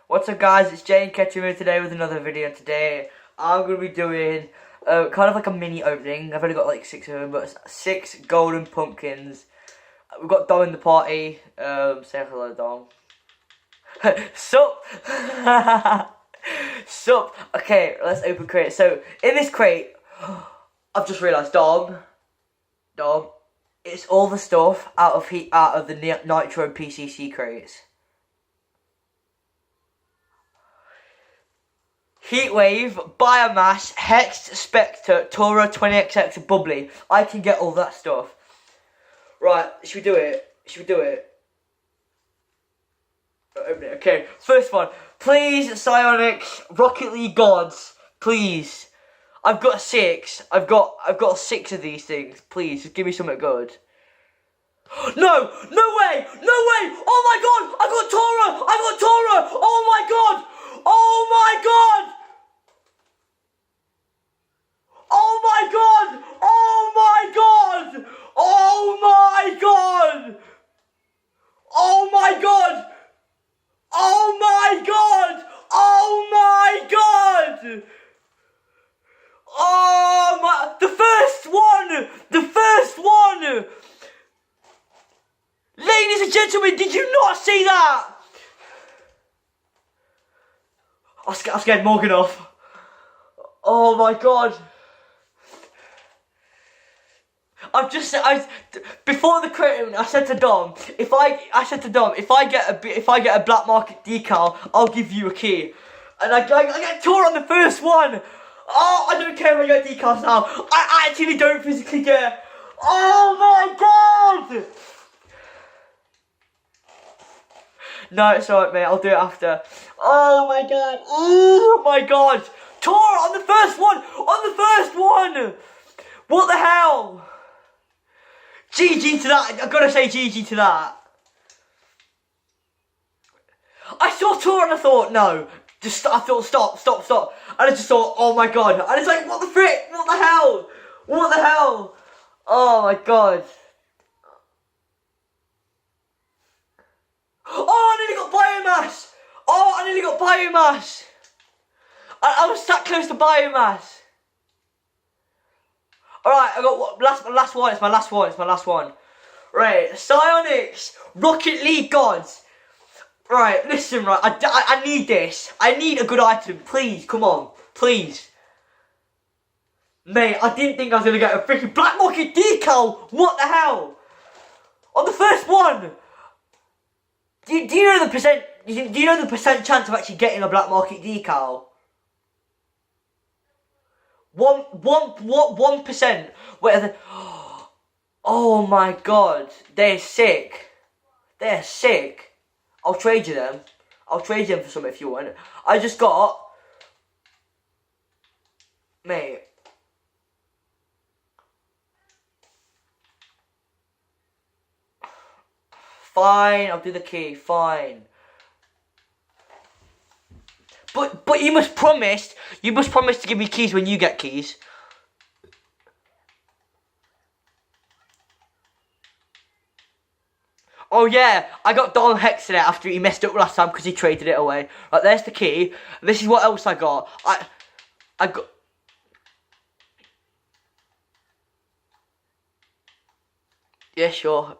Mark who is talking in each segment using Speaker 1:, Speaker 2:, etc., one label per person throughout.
Speaker 1: What's up guys, it's Jane catching here today with another video. Today I'm going to be doing kind of like a mini opening. I've only got like 6 of them, but 6 golden pumpkins. We've got Dom in the party. Say hello, Dom. Sup? Sup? Okay, let's open crate. So in this crate, I've just realised, Dom, it's all the stuff out of the Nitro and PCC crates. Heatwave, Biomass, Hex, Spectre, Tora, 20XX, Bubbly. I can get all that stuff. Right, should we do it? Open it. Okay, first one. Please, Psionics, Rocket League Gods. Please. I've got 6. I've got 6 of these things. Please, just give me something good. No! No way! No way! Oh my god! I got Tora! Oh my god! Oh my god! Oh my god! Oh my god! Oh my god! Oh my god! Oh my god! Oh my god! Oh my! The first one! The first one! Ladies and gentlemen, did you not see that? I scared Morgan off. Oh my god. Before the crate, I said to Dom, if I get a black market decal, I'll give you a key. And I get Tor on the first one. Oh, I don't care if I get decals now. I actually don't physically care. Oh my god. No, it's alright, mate. I'll do it after. Oh my god. Oh my god. Tor on the first one. On the first one. What the hell? GG to that. I've got to say GG to that. I saw Tor and I thought, no. I thought, stop. And I just thought, oh my god. And it's like, what the frick? What the hell? What the hell? Oh my god. Oh, I nearly got biomass! Oh, I nearly got biomass! I was that close to biomass. Alright, I got my last one. It's my last one. Right, Psionics, Rocket League Gods. Right, listen, right, I need this. I need a good item. Please, come on. Please. Mate, I didn't think I was going to get a freaking black market decal. What the hell? On the first one. Do you know the percent? Do you know the percent chance of actually getting a black market decal? 1%. Wait, oh my god, they're sick. They're sick. I'll trade you them. I'll trade you them for something if you want. I just got, mate. Fine, I'll do the key, fine. But you must promise to give me keys when you get keys. Oh yeah, I got Don Hex in it after he messed up last time because he traded it away. Right, there's the key. This is what else I got. I got. Yeah, sure.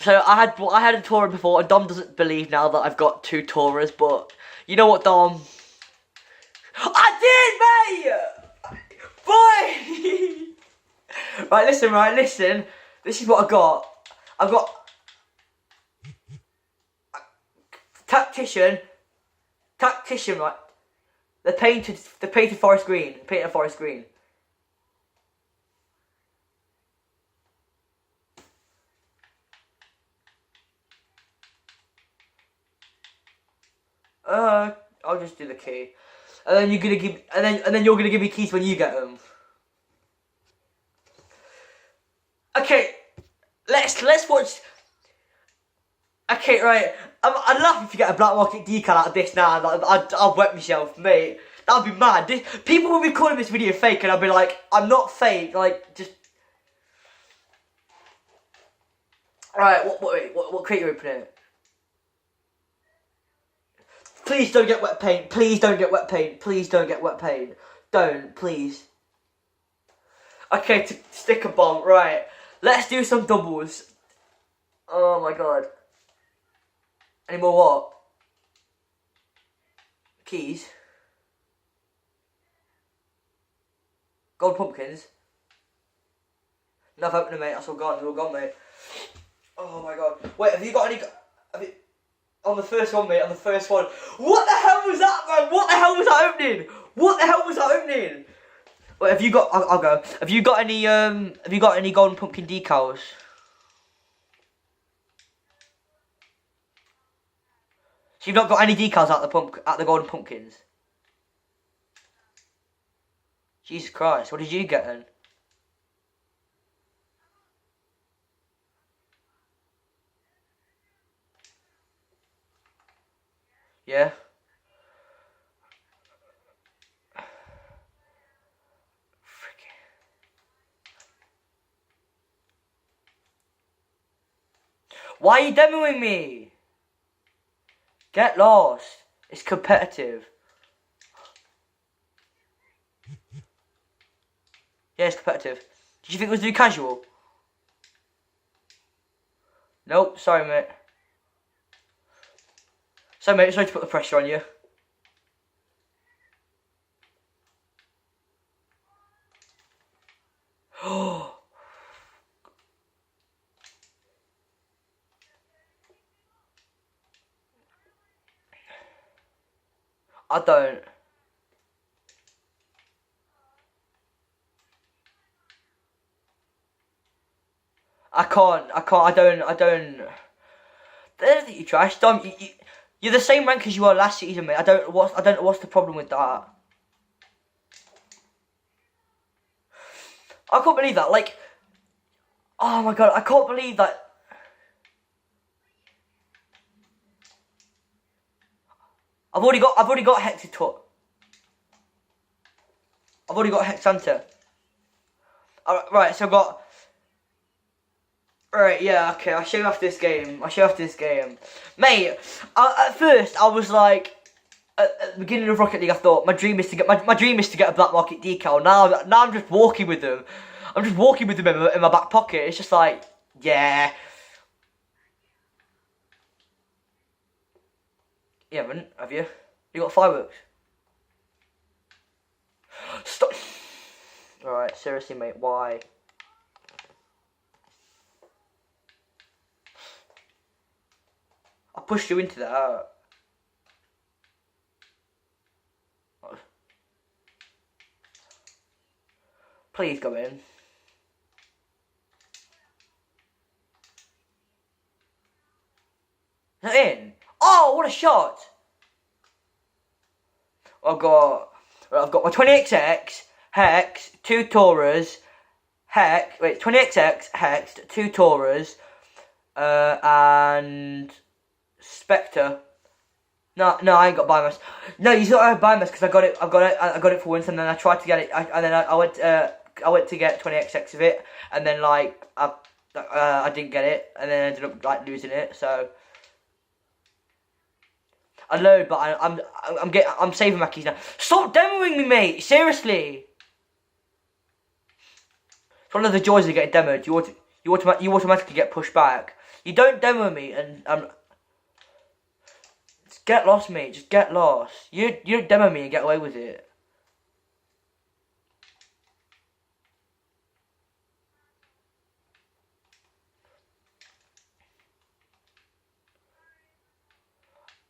Speaker 1: So I had a Tora before, and Dom doesn't believe now that I've got 2 Toras, but you know what, Dom? I did, mate! Boy! Right, listen. This is what I got. I've got Tactician, right? The painted forest green. I'll just do the key, and then you're gonna give, and then you're gonna give me keys when you get them. Okay, let's watch. Okay, right. I'd laugh if you get a black market decal out of this now. I'll wet myself, mate. That'd be mad. People will be calling this video fake, and I'll be like, I'm not fake. Like, just. Alright, what crate are you opening? Please don't get wet paint. Please don't get wet paint. Please don't get wet paint. Don't, please. Okay, to stick a bomb. Right. Let's do some doubles. Oh my god. Any more what? Keys. Gold pumpkins. No, I've opened them, mate. That's all gone. They're all gone, mate. Oh my god. Wait, have you got any... On the first one, mate. On the first one. What the hell was that, man? What the hell was that opening? What the hell was that opening? Wait, have you got... I'll go. Have you got any, golden pumpkin decals? So you've not got any decals at the golden pumpkins? Jesus Christ, what did you get then? Yeah? Why are you demoing me? Get lost. It's competitive. Yeah, it's competitive. Did you think it was too casual? Nope, sorry mate. Sorry mate, sorry to put the pressure on you. I don't. I don't. I don't think you trash. Dom, you're the same rank as you were last season, mate. I don't know what's the problem with that. I can't believe that. Like, oh my god, I can't believe that. I've already got Hexatut. I've already got Hexanta. Alright, right, so I've got... Alright, yeah, okay, I'll show you after this game. Mate, at first, I was like... At the beginning of Rocket League, I thought my dream is to get a black market decal. Now I'm just walking with them. I'm just walking with them in my back pocket. It's just like, yeah. You haven't, have you? You got fireworks? Stop. Alright, seriously, mate, why? I pushed you into that. Please go in. Is that in? Oh, what a shot! I've got my 20XX, Hex, 2 Tauras, Hex, 20XX, Hex, 2 Tauras, and Spectre. No, I ain't got Biomass. No, you thought I had Biomass because I got it for once, and then I tried to get it, and then I went to get 20XX of it, and then like I didn't get it, and then I ended up like losing it. So I know, but I'm saving my keys now. Stop demoing me, mate. Seriously. It's one of the joys of getting demoed. You automatically get pushed back. You don't demo me, and just get lost, mate. Just get lost. You don't demo me and get away with it.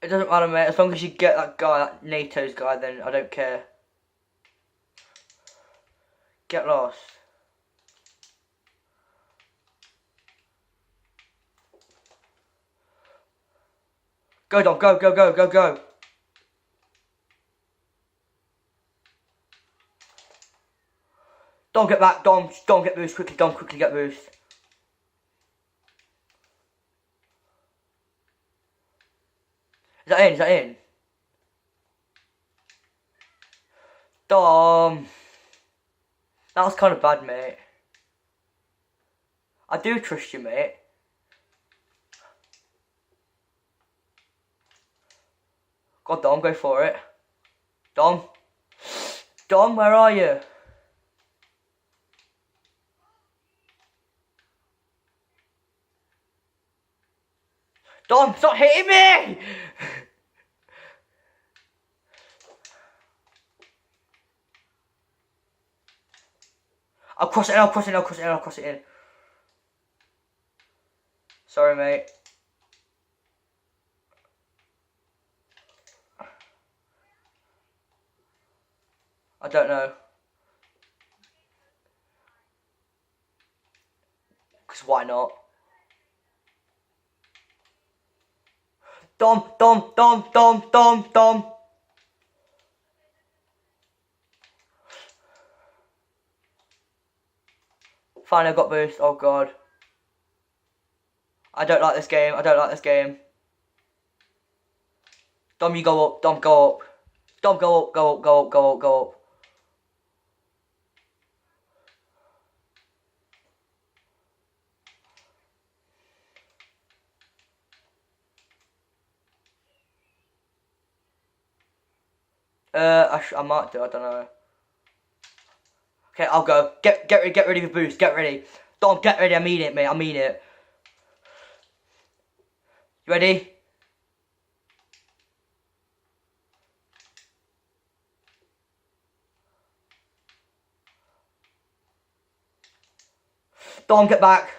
Speaker 1: It doesn't matter, mate. As long as you get that guy, that NATO's guy, then I don't care. Get lost. Go, Dom. Go, go, go, go, go. Dom, get back. Dom, get boost quickly. Dom, quickly get boost. Is that in? Is that in? Dom. That was kind of bad, mate. I do trust you, mate. God, Dom, go for it. Dom. Dom, where are you? Dom, stop hitting me! I'll cross it in, I'll cross it in, I'll cross it in, I'll cross it in. Sorry, mate. I don't know. Because why not? Dom, Dom, Dom, Dom, Dom, Dom. Fine, I got boost. Oh, God. I don't like this game. I don't like this game. Dom, you go up. Dom, go up. Dom, go up, go up, go up, go up, go up. I might do. I don't know. Okay, I'll go. Get ready for boost. Get ready. Dom, get ready. I mean it, mate. I mean it. You ready? Dom, get back.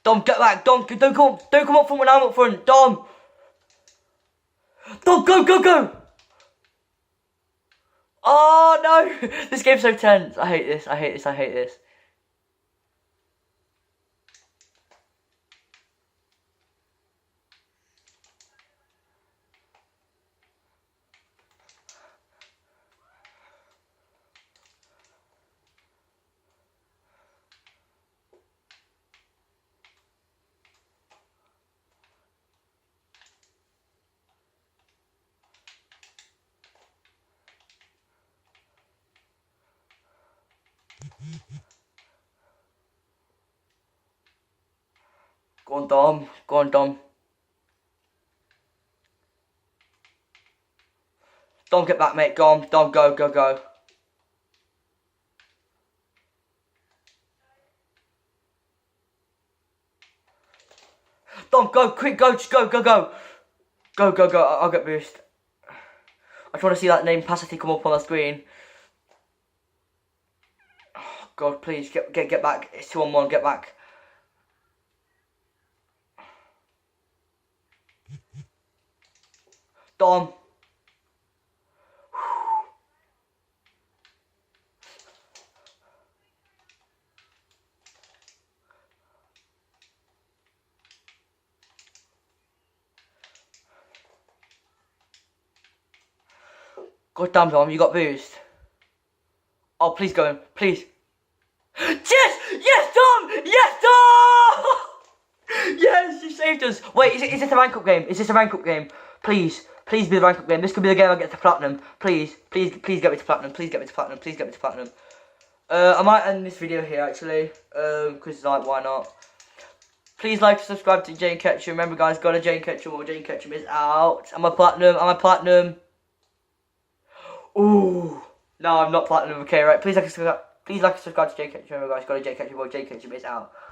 Speaker 1: Dom, get back. Dom, don't come up front when I'm up front. Dom. Dom, go, go, go. Oh, no. This game's so tense. I hate this. I hate this. I hate this. Go on, Dom. Go on, Dom. Dom, get back, mate. Dom, Dom, go, go, go. Dom, go, quick, go, just go, go, go. Go, go, go. I'll get boost. I just want to see that name passively come up on the screen. Oh, God, please, get back. It's 2-on-1, get back. Dom. God damn, Dom, you got boost. Oh, please go in, please. Yes! Yes, Dom! Yes, Dom! Yes, you saved us. Wait, is this a rank up game? Is this a rank up game? Please, please be the rank up game. This could be the game I get to platinum. Please, please, please get me to platinum. Please get me to platinum. Please get me to platinum. I might end this video here actually, because like, why not? Please like and subscribe to Jane Ketchum. Remember, guys, go to Jane Ketchum or Jane Ketchum is out. Am I platinum? Am I platinum? Ooh, no, I'm not platinum. Okay, right. Please like and subscribe to Jane Ketchum. Remember, guys, go to Jane Ketchum or Jane Ketchum is out.